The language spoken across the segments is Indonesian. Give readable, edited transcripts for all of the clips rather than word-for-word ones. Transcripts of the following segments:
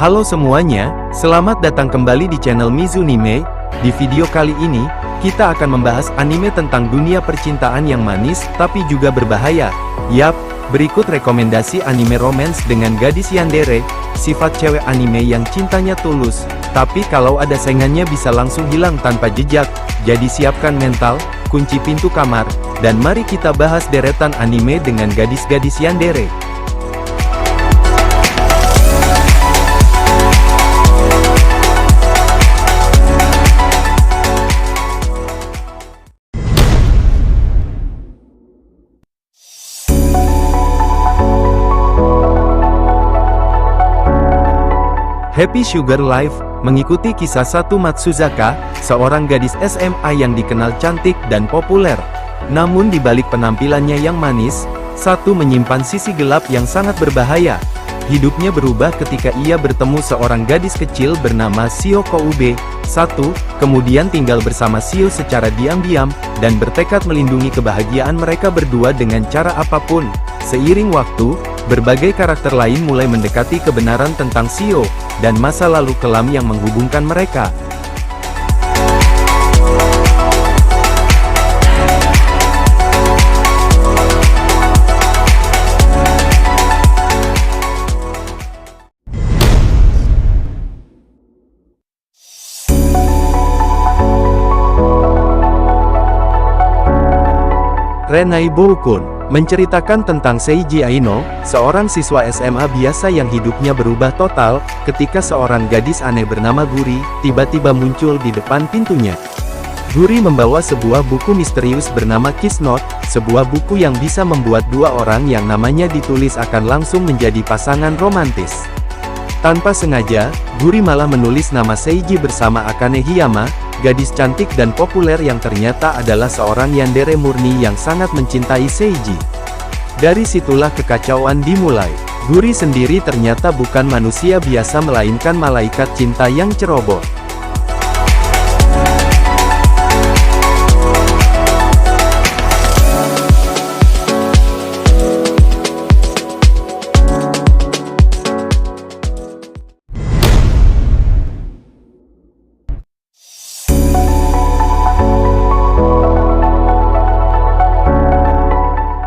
Halo semuanya, selamat datang kembali di channel Mizunime. Di video kali ini, kita akan membahas anime tentang dunia percintaan yang manis, tapi juga berbahaya. Yap, berikut rekomendasi anime romance dengan gadis yandere, sifat cewek anime yang cintanya tulus, tapi kalau ada saingannya bisa langsung hilang tanpa jejak. Jadi siapkan mental, kunci pintu kamar, dan mari kita bahas deretan anime dengan gadis-gadis yandere. Happy Sugar Life, mengikuti kisah Satu Matsuzaka, seorang gadis SMA yang dikenal cantik dan populer. Namun di balik penampilannya yang manis, Satu menyimpan sisi gelap yang sangat berbahaya. Hidupnya berubah ketika ia bertemu seorang gadis kecil bernama Shio Koube. Satu kemudian tinggal bersama Shio secara diam-diam, dan bertekad melindungi kebahagiaan mereka berdua dengan cara apapun. Seiring waktu, berbagai karakter lain mulai mendekati kebenaran tentang Shio, dan masa lalu kelam yang menghubungkan mereka. Renai Boukun menceritakan tentang Seiji Aino, seorang siswa SMA biasa yang hidupnya berubah total, ketika seorang gadis aneh bernama Guri, tiba-tiba muncul di depan pintunya. Guri membawa sebuah buku misterius bernama Kiss Note, sebuah buku yang bisa membuat dua orang yang namanya ditulis akan langsung menjadi pasangan romantis. Tanpa sengaja, Guri malah menulis nama Seiji bersama Akane Hiyama, gadis cantik dan populer yang ternyata adalah seorang yandere murni yang sangat mencintai Seiji. Dari situlah kekacauan dimulai. Guri sendiri ternyata bukan manusia biasa melainkan malaikat cinta yang ceroboh.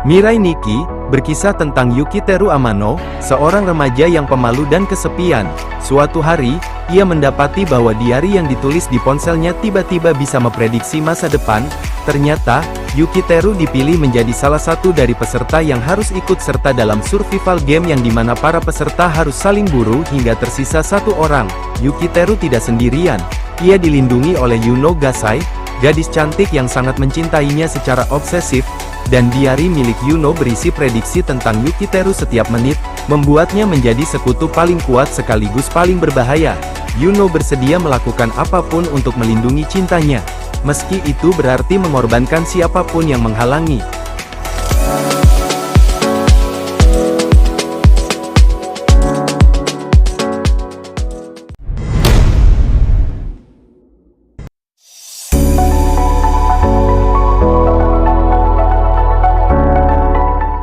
Mirai Nikki, berkisah tentang Yukiteru Amano, seorang remaja yang pemalu dan kesepian. Suatu hari, ia mendapati bahwa diari yang ditulis di ponselnya tiba-tiba bisa memprediksi masa depan. Ternyata, Yukiteru dipilih menjadi salah satu dari peserta yang harus ikut serta dalam survival game yang dimana para peserta harus saling buru hingga tersisa satu orang. Yukiteru tidak sendirian, ia dilindungi oleh Yuno Gasai, gadis cantik yang sangat mencintainya secara obsesif. Dan diari milik Yuno berisi prediksi tentang Yukiteru setiap menit, membuatnya menjadi sekutu paling kuat sekaligus paling berbahaya. Yuno bersedia melakukan apapun untuk melindungi cintanya, meski itu berarti mengorbankan siapapun yang menghalangi.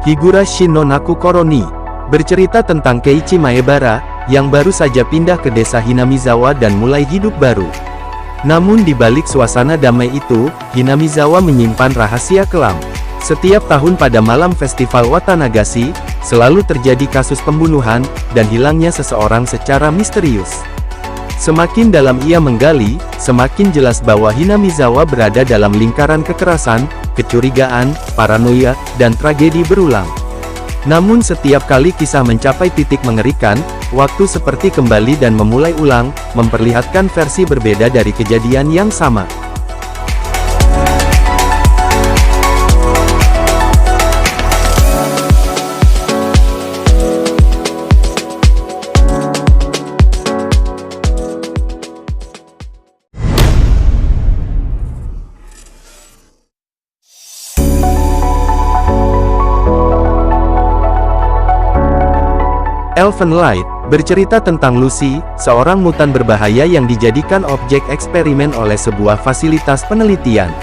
Higurashi no Naku Koroni, bercerita tentang Keiichi Maebara, yang baru saja pindah ke desa Hinamizawa dan mulai hidup baru. Namun di balik suasana damai itu, Hinamizawa menyimpan rahasia kelam. Setiap tahun pada malam festival Watanagashi, selalu terjadi kasus pembunuhan, dan hilangnya seseorang secara misterius. Semakin dalam ia menggali, semakin jelas bahwa Hinamizawa berada dalam lingkaran kekerasan, kecurigaan, paranoia, dan tragedi berulang. Namun setiap kali kisah mencapai titik mengerikan, waktu seperti kembali dan memulai ulang, memperlihatkan versi berbeda dari kejadian yang sama. Elfen Light, bercerita tentang Lucy, seorang mutan berbahaya yang dijadikan objek eksperimen oleh sebuah fasilitas penelitian.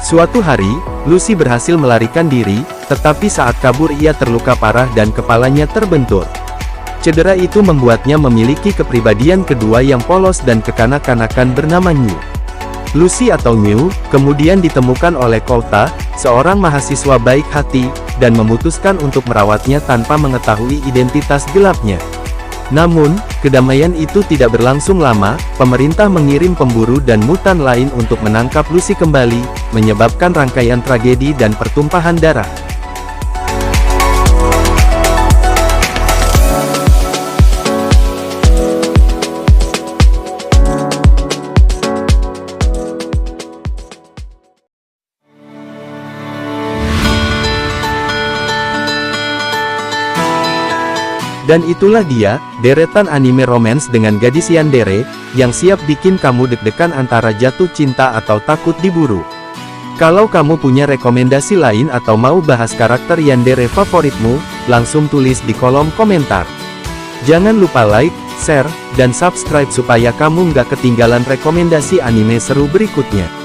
Suatu hari, Lucy berhasil melarikan diri, tetapi saat kabur ia terluka parah dan kepalanya terbentur. Cedera itu membuatnya memiliki kepribadian kedua yang polos dan kekanak-kanakan bernama Nyu. Lucy atau Nyu, kemudian ditemukan oleh Kouta, seorang mahasiswa baik hati, dan memutuskan untuk merawatnya tanpa mengetahui identitas gelapnya. Namun, kedamaian itu tidak berlangsung lama, pemerintah mengirim pemburu dan mutan lain untuk menangkap Lucy kembali, menyebabkan rangkaian tragedi dan pertumpahan darah. Dan itulah dia, deretan anime romance dengan gadis yandere, yang siap bikin kamu deg-degan antara jatuh cinta atau takut diburu. Kalau kamu punya rekomendasi lain atau mau bahas karakter yandere favoritmu, langsung tulis di kolom komentar. Jangan lupa like, share, dan subscribe supaya kamu nggak ketinggalan rekomendasi anime seru berikutnya.